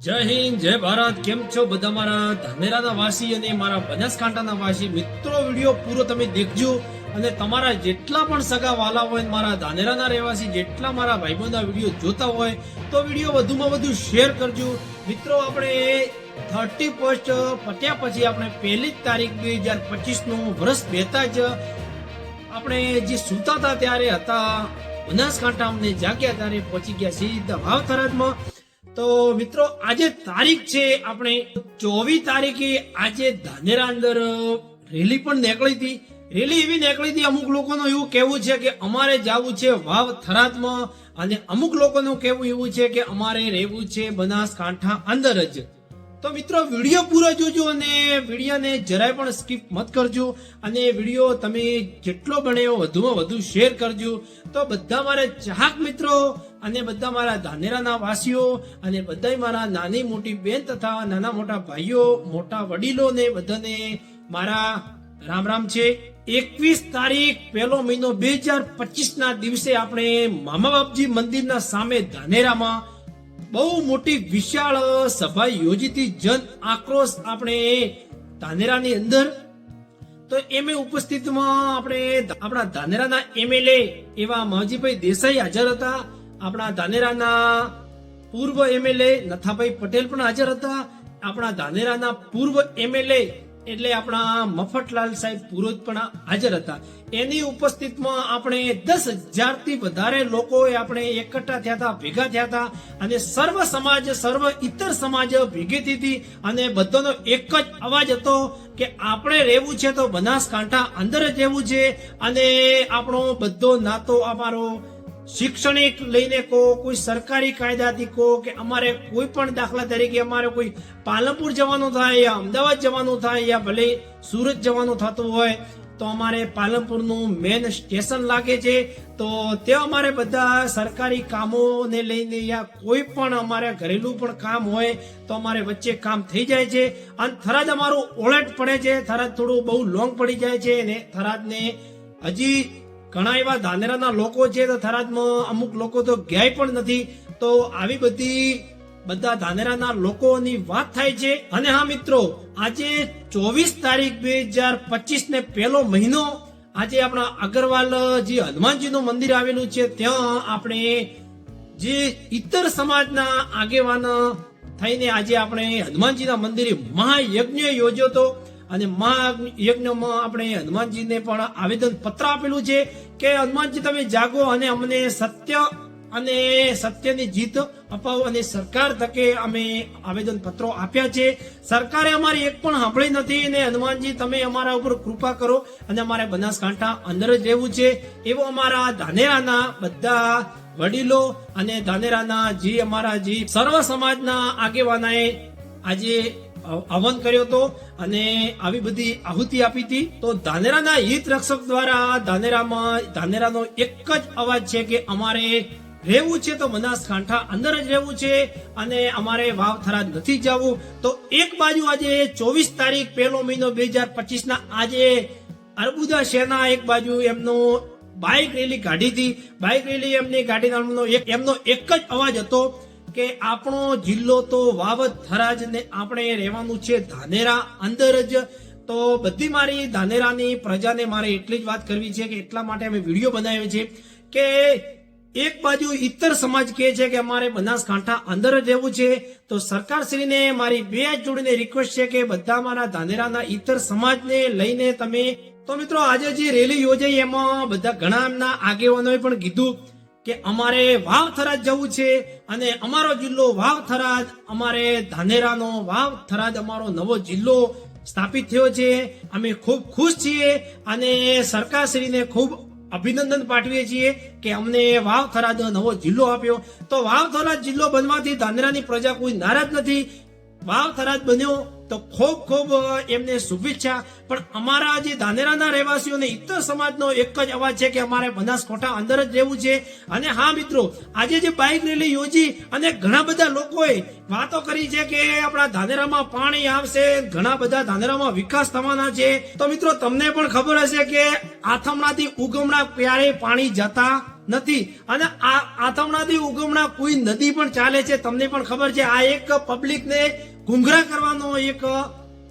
જય હિન્દ, જય ભારત. કેમ છો બધા મારા ધાનેરાના વાસી અને મારા બનાસકાંઠાના વાસી મિત્રો? વિડીયો પૂરો તમે દેખજો અને તમારા જેટલા પણ સગા વાલા હોય, મારા ધાનેરાના રહેવાસી જેટલા મારા ભાઈબંધના વિડીયો જોતા હોય તો વિડીયો વધુમાં વધુ શેર કરજો. મિત્રો, આપણે 31 પત્યા પછી આપણે 1 તારીખ 2025 નું વર્ષ બેતા જ આપણે જે સૂતા હતા ત્યારે હતા બનાસકાંઠા, અમને જાગ્યા ત્યારે પહોંચી ગયા સીધા વાવથરાજમાં. તો મિત્રો, આજે તારીખ છે આપણે 24 તારીખે. આજે ધાનેરા અંદર રેલી પણ નીકળી હતી. રેલી એવી નીકળી હતી, અમુક લોકોનું એવું કહેવું છે કે અમારે જવું છે વાવ થરાદમાં, અને અમુક લોકોનું કહેવું એવું છે કે અમારે રહેવું છે બનાસકાંઠા અંદર જ. તો મિત્રો, વિડીયો પૂરો જોજો અને વિડીયોને જરાય પણ સ્કીપ મત કરજો, અને વિડીયો તમે જેટલો બને એવો વધુમાં વધુ શેર કરજો. તો બધા મારા ચાહક મિત્રો અને બધા મારા ધાનેરાના વાસીઓ અને બધા મારા નાની મોટી બેન તથા નાના મોટા ભાઈઓ, મોટા વડીલો ને બધાને મારા રામ રામ છે. 21 તારીખ 1 મહિનો 2025 ના દિવસે આપણે મામા બાપજી મંદિરના સામે ધાનેરામાં બહુ મોટી વિશાળ સભા યોજી હતી. જન આક્રોશ આપણે ધાનેરાની અંદર. તો એમ ઉપસ્થિતમાં આપણે આપણા ધાનેરાના એમએલએ એવા માવજીભાઈ દેસાઈ હાજર હતા. આપણા ધાનેરાના પૂર્વ એમએલએ નથાભાઈ પટેલ પણ હાજર હતા. આપણા ધાનેરાના પૂર્વ એમએલએ એટલે આપણા મફતલાલ સાહેબ પુરોહિત પણ હાજર હતા. એની ઉપસ્થિતમાં આપણે 10,000 થી વધારે લોકો આપણે એકઠા થયા હતા, ભેગા થયા હતા, અને સર્વ સમાજ, સર્વ ઇતર સમાજ ભેગી થઈ હતી, અને બધાનો એક જ અવાજ હતો કે આપણે રહેવું છે તો બનાસકાંઠા અંદર જ રહેવું છે. અને આપણો બધો નાતો અમારો શૈક્ષણિક લઈને કહો, કોઈ સરકારી કાયદાથી કહો, કે અમારે કોઈ પણ દાખલા તરીકે અમારે કોઈ પાલનપુર જવાનું થાય યા અમદાવાદ જવાનું થાય યા ભલે સુરત જવાનું થતું હોય તો અમારે પાલનપુરનું મેન સ્ટેશન લાગે છે. તો તે અમારે બધા સરકારી કામોને લઈને યા કોઈ પણ અમારે ઘરેલું પણ કામ હોય તો અમારે વચ્ચે કામ થઈ જાય છે. અને થરાદ અમારું ઓળટ પડે છે. થરાદ થોડું બહુ લોંગ પડી જાય છે, અને થરાદને હજી ઘણા એવા ધાનેરાના લોકો છે તો થરાદમાં અમુક લોકો તો ગયા પણ નથી. તો આવી બધી બધા ધાનેરાના લોકોની વાત થાય છે. અને હા મિત્રો, આજે 24 તારીખ 2025 ને 1 મહિનો, આજે આપણા અગરવાલ જે હનુમાનજીનું મંદિર આવેલું છે ત્યાં આપણે જે ઇતર સમાજના આગેવાન થઈને આજે આપણે હનુમાનજીના મંદિરે મહાયજ્ઞ યોજ્યો હતો. અને મહાયજ્ઞમાં આપણે હનુમાનજીને પણ આવેદન પત્ર આપેલું છે કે હનુમાનજી તમે જાગો અને અમને સત્ય અને સત્યની જીત અપાવો. અને સરકાર તકે અમે આવેદન પત્રો આપ્યા છે. સરકારે અમારી એક પણ સાંભળી નથી, અને હનુમાનજી તમે અમારા ઉપર કૃપા કરો અને અમારે બનાસકાંઠા અંદર જ રહેવું છે એવો અમારા ધાનેરાના બધા વડીલો અને ધાનેરાના જે અમારા જે સર્વ સમાજના આગેવાનાએ આજે આહવાન કર્યો હતો અને આવી બધી આહુતિ આપી હતી. તો ધાનેરાના હિત રક્ષક દ્વારા ધાનેરાનો એક જ અવાજ છે કે અમારે રહેવું છે તો બનાસકાંઠા અંદર જ રહેવું છે, અને અમારે વાવ થરાદ નથી જવું. તો એક બાજુ આજે 24 તારીખ 1 મહિનો 2025 ના આજે અર્બુદા સેના એક બાજુ એમનો બાઇક રેલી કાઢી હતી. બાઇક રેલી એમની કાઢીનો એમનો એક જ અવાજ હતો કે આપણો જિલ્લો તો વાવ થરાદ ને આપણે રહેવાનું છે ધાનેરા અંદર જ. તો બધી મારી ધાનેરાની પ્રજાને મારે એટલી જ વાત કરવી છે કે એટલા માટે અમે વિડીયો બનાવ્યો છે કે એક બાજુ ઇતર સમાજ કહે છે કે અમારે બનાસકાંઠા અંદર જ રહેવું છે. તો સરકારશ્રીને મારી બે હાથ જોડીને રિક્વેસ્ટ છે કે બધા મારા ધાનેરાના ઇતર સમાજને લઈને તમે. તો મિત્રો, આજે જે રેલી યોજાઈ એમાં બધા ઘણા એમના આગેવાનોએ પણ કીધું કે અમારે વાવ થરાદ જવું છે, અને અમારો જિલ્લો વાવ થરાદ, અમારે ધાનેરાનો વાવ થરાદ અમારો નવો જિલ્લો સ્થાપિત થયો છે. અમે ખૂબ ખુશ છીએ અને સરકારશ્રીને ખૂબ અભિનંદન પાઠવીએ છીએ કે અમને વાવ થરાદ નવો જિલ્લો આપ્યો. તો વાવ થરાદ જિલ્લો બનવાથી ધાનેરાની પ્રજા કોઈ નારાજ નથી. વાવ થરાદ બન્યો તો ખૂબ ખૂબ એમને શુભેચ્છા. પણ અમારા જે ધાનેરાના રહેવાસીઓને ઇતર સમાજનો એક જ અવાજ છે કે અમારે બનાસકાંઠા અંદર જ રહેવું છે. અને હા મિત્રો, આજે જે બાઇક રેલી યોજી અને ઘણા બધા લોકોએ વાતો કરી છે કે આપણા ધાનેરામાં પાણી આવશે, ઘણા બધા ધાનેરામાં વિકાસ થવાના છે. તો મિત્રો, તમને પણ ખબર હશે કે આથમણાથી ઉગમણા ક્યારે પાણી જતા નથી. અને આ આથમણાથી ઉગમણા કોઈ નદી પણ ચાલે છે, તમને પણ ખબર છે. આ એક પબ્લિકને ગુંગરા કરવાનો એક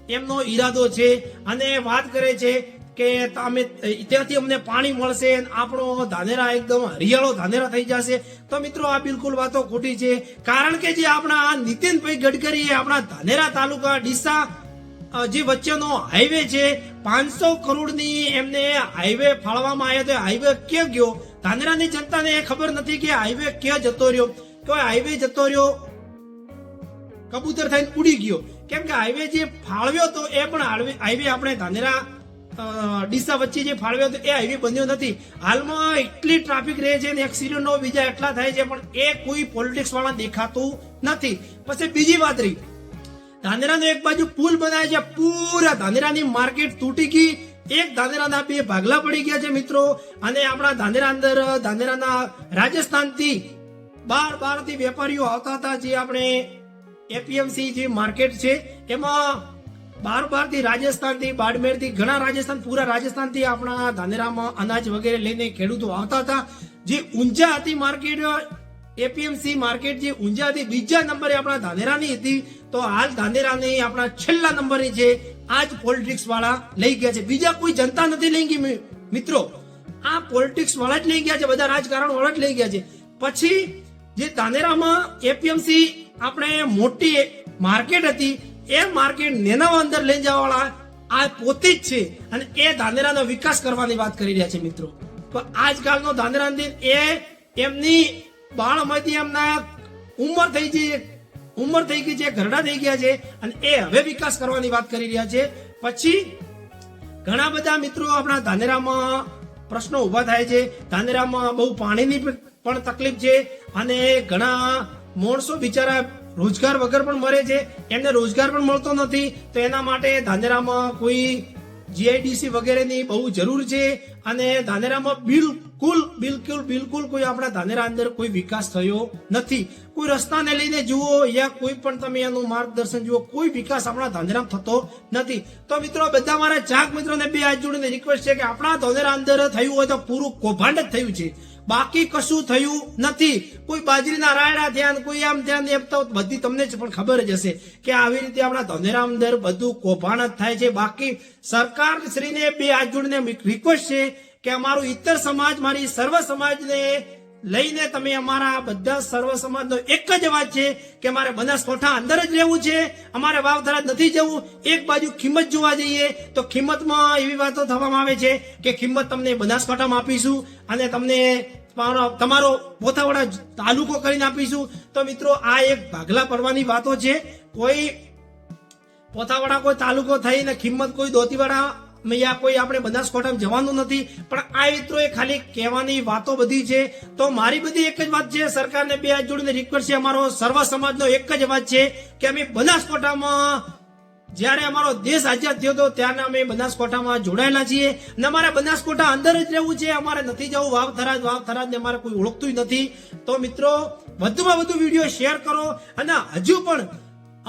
એમનો ઈરાદો છે. અને વાત કરે છે કે અમે ત્યાંથી અમને પાણી મળશે અને આપણો ધાનેરા એકદમ હરિયાળો ધાનેરા થઈ જશે. તો મિત્રો આ બિલકુલ વાતો ખોટી છે. કારણ કે જે આપણા નીતિનભાઈ ગડકરી આપણા ધાનેરા તાલુકા ડીસા જે વચ્ચેનો હાઈવે છે 500 કરોડની એમને હાઈવે ફાળવામાં આવ્યો. તો હાઈવે ક્યાં ગયો? ધાનેરાની જનતાને ખબર નથી કે હાઈવે ક્યાં જતો રહ્યો. કોઈ હાઈવે જતો રહ્યો કબૂતર થઈને ઉડી ગયો. કેમ કે હાઈવે જે ફાળવ્યો તો એ પણ હાઈવે આપણે ધાનેરા ડીસા વચ્ચે જે ફાળવ્યો હતો એ હાઈવે બન્યો નથી. હાલમાં એટલી ટ્રાફિક રહે છે અને એક્સિડન્ટો બીજા એટલા થાય છે, પણ એ કોઈ પોલિટિક્સ વાળા દેખાતું નથી. પછી બીજી વાત રહી, ધાનેરાનો એક બાજુ પુલ બનાવે છે, પૂરા ધાનેરાની માર્કેટ તૂટી ગઈ. એક ધાનેરાના બે ભાગલા પડી ગયા છે મિત્રો. અને આપણા ધાનેરા અંદર ધાનેરાના રાજસ્થાનથી બાર થી વેપારીઓ આવતા હતા. જે આપણે એપીએમસી જે માર્કેટ છે એમાં બાર થી રાજસ્થાનથી બાડમેરથી ઘણા રાજસ્થાન પૂરા રાજસ્થાનથી આપણા ધાનેરામાં અનાજ વગેરે લઈને ખેડૂતો આવતા હતા. જે ઊંઝા હતી માર્કેટ એપીએમસી માર્કેટ જે ઊંઝા હતી બીજા નંબરે આપણા ધાનેરાની હતી. તો હાલ ધાનેરાની આપણા છેલ્લા નંબરે છે. આ જ પોલિટિક્સ વાળા લઈ ગયા છે, બીજા કોઈ જનતા નથી લઈ ગઈ મિત્રો. આ પોલિટિક્સ વાળા જ લઈ ગયા છે, બધા રાજકારણ વાળા જ લઈ ગયા છે. પછી જે ધાનેરામાં એપીએમસી આપણે મોટી માર્કેટ હતી એ માર્કેટ નેના અંદર લઈ જવા વાળા આ પોતે જ છે. અને એ ધાનેરાનો વિકાસ કરવાની વાત કરી રહ્યા છે મિત્રો. પણ આજકાલનો ધાનેરા એ એમની બાળમાંથી એમના ઉંમર થઈ ગઈ છે, ઘરડા થઈ ગયા છે અને એ હવે વિકાસ કરવાની વાત કરી રહ્યા છે. પછી ઘણા બધા મિત્રો આપણા ધાનેરામાં પ્રશ્નો ઉભા થાય છે. ધાનેરામાં બહુ પાણીની પણ તકલીફ છે અને ઘણા માણસો બિચારા રોજગાર વગર પણ મરે છે, એમને રોજગાર પણ મળતો નથી. તો એના માટે ધાનેરામાં કોઈ જીઆઈડીસી વગેરેની બહુ જરૂર છે. અને ધાનેરામાં બિલકુલ કોઈ આપણા ધાનેરા અંદર કોઈ વિકાસ થયો નથી. કોઈ રસ્તાને લઈને જુઓ યા કોઈ પણ તમે એનું માર્ગદર્શન જુઓ, કોઈ વિકાસ આપણા ધાનેરામાં થતો નથી. તો મિત્રો બધા મારા ચાક મિત્રોને બે હાથ જોડીને રિક્વેસ્ટ છે કે આપણા ધાનેરા અંદર થયું હોય તો પૂરું કૌભાંડ જ થયું છે, બાકી કશું થયું નથી. કોઈ બાજરીના રાયડા થયા, કોઈ આમ ધ્યાન એમ તો બધી તમને પણ ખબર જ હશે કે આવી રીતે આપણા ધાનેરા અંદર બધું કૌભાંડ જ થાય છે. બાકી સરકાર શ્રીને બે હાથ જોડીને રિક્વેસ્ટ છે કે અમારું ઇતર સમાજ મારી સર્વ સમાજને લઈને તમે અમારા બધા સર્વ સમાજનો એક જ અવાજ છે કે અમારે બનાસકાંઠા અંદર જ રહેવું છે, અમારે વાવથરા નથી જવું. એક બાજુ કિંમત જોવા જઈએ તો કિંમતમાં એવી વાતો થવામાં આવે છે કે કિંમત તમને બનાસકાંઠામાં આપીશું અને તમને તમારો પોથાવાડા તાલુકો કરીને આપીશું. તો મિત્રો આ એક ભાગલા પડવાની વાતો છે. કોઈ પોથાવાડા કોઈ તાલુકો થઈને કિંમત કોઈ દોતીવાડા યા કોઈ આપણે બનાસકાંઠામાં જવાનું નથી. પણ આ મિત્રો એ ખાલી કહેવાની વાતો બધી છે. તો મારી બધી એક જ વાત છે, સરકારને બે હાથ જોડીને રિક્વેસ્ટ છે, અમારો સર્વ સમાજનો એક જ વાત છે કે અમે બનાસકાંઠામાં જ્યારે અમારો દેશ આઝાદ થયો હતો ત્યારના અમે બનાસકાંઠામાં જોડાયેલા છીએ અને અમારે બનાસકાંઠા અંદર જ રહેવું છે, અમારે નથી જવું વાવથરાજ ને અમારે કોઈ ઓળખતું નથી. તો મિત્રો વધુમાં વધુ વિડીયો શેર કરો અને હજુ પણ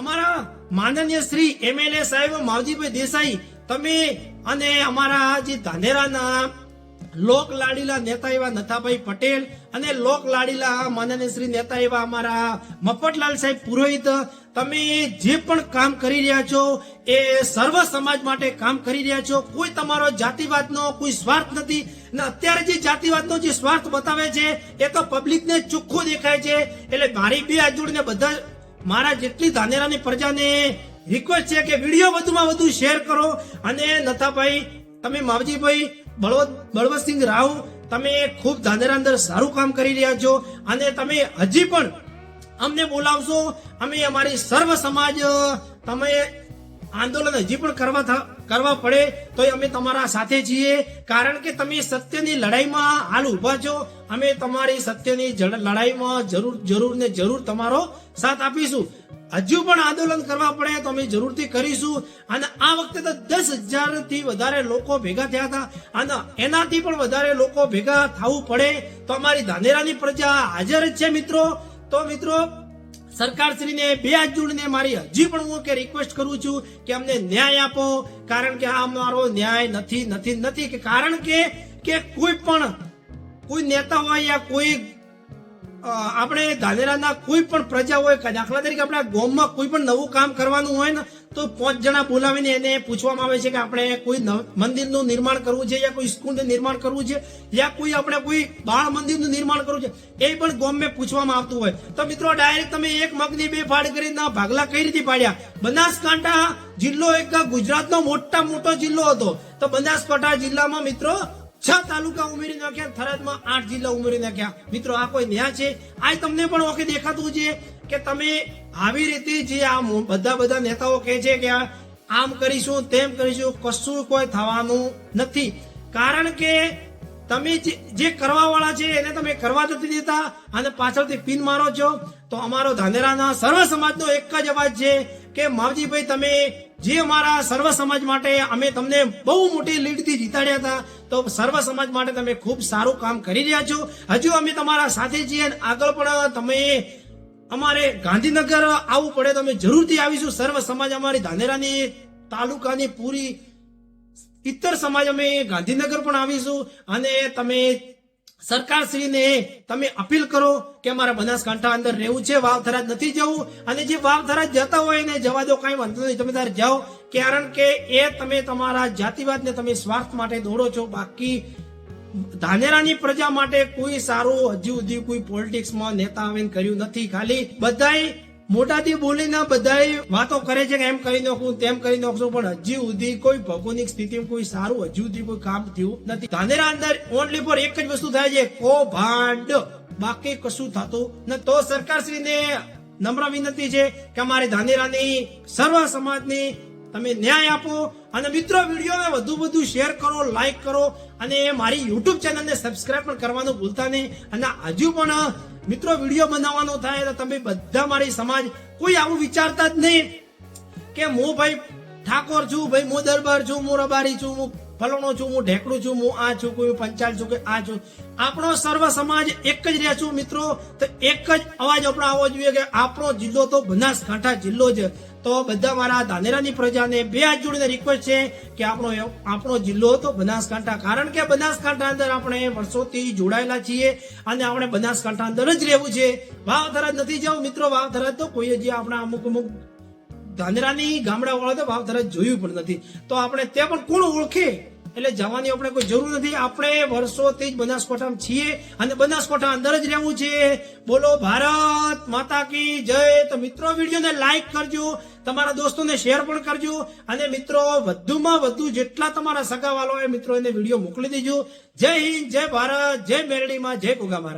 અમારા માનનીય શ્રી એમએલએ સાહેબ માવજીભાઈ દેસાઈ તમે અને અમારા જે ધાનેરાના લોક લાડીલા નેતા એવા નથાભાઈ પટેલ અને લોક લાડીલા માનનીય શ્રી નેતા એવા અમારા મફતલાલ સાહેબ પુરોહિત, તમે જે પણ કામ કરી રહ્યા છો એ સર્વ સમાજ માટે કામ કરી રહ્યા છો. કોઈ તમારો જાતિવાદનો કોઈ સ્વાર્થ નથી. અને અત્યારે જે જાતિવાદનો જે સ્વાર્થ બતાવે છે એ તો પબ્લિકને ચોખ્ખું દેખાય છે. એટલે મારી બે હાથ જોડીને બધા મારા જેટલી ધાનેરાની પ્રજાને રિક્વેસ્ટ છે કે વિડીયો વધુમાં વધુ શેર કરો. અને નથાભાઈ તમે માવજીભાઈ બળવંતસિંહ રાવ તમે ખૂબ ધાનેરા અંદર સારું કામ કરી રહ્યા છો અને તમે હજી પણ અમને બોલાવશો, અમે અમારી સર્વ સમાજ તમે આંદોલન હજી પણ કરવા પડે તો અમે તમારા સાથે છીએ. કારણ કે તમે સત્યની લડાઈમાં હાલ ઉભા છો. અમે તમારી સત્યની લડાઈમાં જરૂર તમારો સાથ આપીશું. હજુ પણ આંદોલન કરવા પડે તો અમે જરૂરથી કરીશું. અને આ વખતે તો 10,000 થી વધારે લોકો ભેગા થયા હતા અને એનાથી પણ વધારે લોકો ભેગા થવું પડે તો અમારી ધાનેરાની પ્રજા હાજર જ છે મિત્રો. તો મિત્રો સરકારશ્રીને બે હાથ જોડીને મારી હજી પણ હું રિક્વેસ્ટ કરું છું કે અમને ન્યાય આપો. કારણ કે આ અમારો ન્યાય નથી. કારણ કે કોઈ પણ કોઈ નેતા હોય યા કોઈ આપણે ધાનેરાના કોઈ પણ પ્રજા હોય કે દાખલા તરીકે આપણા ગામમાં કોઈ પણ નવું કામ કરવાનું હોય ને તો 5 જણા બોલાવીને એને પૂછવામાં આવે છે કે આપણે કોઈ મંદિરનું નિર્માણ કરવું છે યા કોઈ સ્કૂલનું નિર્માણ કરવું છે યા કોઈ આપણે કોઈ બાળ મંદિરનું નિર્માણ કરવું છે એ પણ ગામમાં પૂછવામાં આવતું હોય તો મિત્રો ડાયરેક્ટ તમે એક મગની 2 ફાડ કરીને ભાગલા કઈ રીતે પાડ્યા? બનાસકાંઠા જિલ્લો એક ગુજરાતનો મોટો જિલ્લો હતો તો બનાસકાંઠા જિલ્લામાં મિત્રો 6 તાલુકા ઉમેરી નાખ્યા, થરાદમાં 8 જિલ્લા ઉમેરી નાખ્યા. મિત્રો આ કોઈ ન્યાય છે? આ તમને પણ ઓકે દેખાતું છે કે તમે આવી રીતે જે આ બધા નેતાઓ કહે છે કે આમ કરીશું તેમ કરીશું, કશું કોઈ થવાનું નથી. કારણ કે તમે જે કરવા વાળા છે એને તમે કરવા નથી દેતા અને પાછળથી પિન મારો છો. તો અમારો ધાનેરાના સર્વ સમાજનો એક જ અવાજ છે કે માવજીભાઈ તમે જે અમારા સર્વ સમાજ માટે અમે તમને બહુ મોટી લીડથી જીતાડ્યા હતા તો સર્વ સમાજ માટે તમે ખૂબ સારું કામ કરી રહ્યા છો. હજુ અમે તમારા સાથે છીએ અને આગળ પણ તમે અમારે ગાંધીનગર આવવું પડે તો અમે જરૂરથી આવીશું. સર્વ સમાજ અમારી ધાનેરાની તાલુકાની પૂરી ઇતર સમાજ અમે ગાંધીનગર પણ આવીશું અને તમે સરકારશ્રીને તમે અપીલ કરો કે અમારા બનાસકાંઠા અંદર રહેવું છે, વાવથરાજ નથી જવું. અને જે વાવથરાજ જતા હોય ને જવા દો, કઈ વાંધો નહીં, તમે તારે જાઓ. કારણ કે એ તમે તમારા જાતિવાદને તમે સ્વાર્થ માટે દોડો છો. બાકી ધાનેરાની પ્રજા માટે કોઈ સારું હજુ સુધી કોઈ પોલિટિક્સમાં નેતા આવીને કર્યું નથી. ખાલી બધાય મોટાથી બોલીને બધાય વાતો કરે છે કે એમ કરી નાખું તેમ કરી નાખશું, પણ હજી સુધી કોઈ ભૌગોલિક સ્થિતિમાં કોઈ સારું હજુ સુધી કોઈ કામ થયું નથી. ધાનેરા અંદર ઓનલી ફોર એક જ વસ્તુ થાય છે, કૌભાંડ, બાકી કશું થતું નથી. તો સરકારશ્રીને નમ્ર વિનંતી છે કે અમારી ધાનેરાની સર્વ સમાજની તમે ન્યાય આપો. અને મિત્રો વિડીયોને વધુ શેર કરો, લાઈક કરો અને મારી યુટ્યુબ ચેનલને સબસ્ક્રાઇબ પણ કરવાનું ભૂલતા નહીં. અને હજુ પણ મિત્રો વિડીયો બનાવવાનો થાય તો તમે બધા મારી સમાજ કોઈ આવું વિચારતા જ નહીં કે હું ભાઈ ઠાકોર છું, ભાઈ હું દરબાર છું, હું રબારી છું, હું ફલાણો છું, હું ઢેકડું છું, હું આ છું, કોઈ પંચાલ છું કે આ છું. આપણો સર્વ સમાજ એક જ રહે છું મિત્રો. તો એક જ અવાજ આપણો આવવો જોઈએ કે આપણો જિલ્લો તો બનાસકાંઠા જિલ્લો છે. તો બધા મારા ધાનેરાની પ્રજાને 2 હાથ જોડીને રિક્વેસ્ટ છે કે આપણો જિલ્લો તો બનાસકાંઠા, કારણ કે બનાસકાંઠા અંદર આપણે વર્ષોથી જોડાયેલા છીએ અને આપણે બનાસકાંઠા અંદર જ રહેવું છે. વાવથરાજ નથી જવું મિત્રો. વાવથરાજ તો કોઈ જે આપણા અમુક ધાનેરાની ગામડા વાળા તો વાવથરાજ જોયું પણ નથી. તો આપણે તે પણ કોણ ઓળખે? એટલે જવાની આપણે કોઈ જરૂર નથી. આપણે વર્ષોથી જ બનાસકાંઠામાં છીએ અને બનાસકાંઠા અંદર જ રહેવું છે. બોલો ભારત માતા કી જય. તો મિત્રો વિડીયોને લાઈક કરજો, તમારા દોસ્તોને શેર પણ કરજો અને મિત્રો વધુમાં વધુ જેટલા તમારા સગાવાલો હોય મિત્રો એને વિડીયો મોકલી દેજો. જય હિન્દ, જય ભારત, જય મેરડીમાં, જય ગોગા મહારાજ.